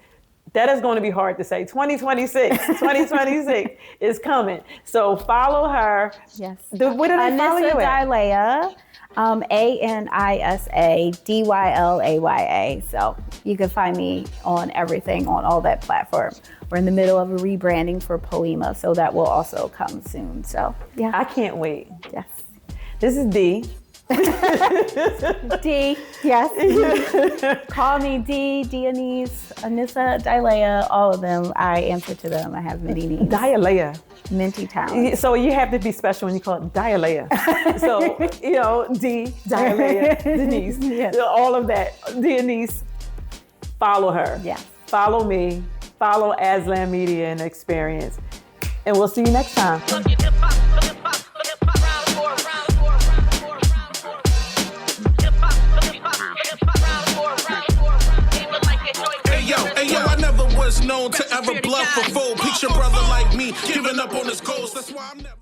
That is going to be hard to say. 2026 is coming. So follow her. Yes. What did I follow you at? Dylaya. ANISA DYLAYA. So you can find me on everything, on all that platform. We're in the middle of a rebranding for Poema, so that will also come soon. So yeah, I can't wait. Yes. This is D. D. Yes. Call me D, Dianese, Anissa, Dylaya, all of them. I answer to them. I have many needs. Dylaya. Minty talent. So you have to be special when you call it Dylaya. So, you know, D, Dylaya, Denise, Yes. all of that. Denise, follow her. Yeah. Follow me. Follow Azland Media and Experience. And we'll see you next time. Hey yo, I never was known to ever bluff a fool. Picture brother like me, giving up on his goals. That's why I'm never.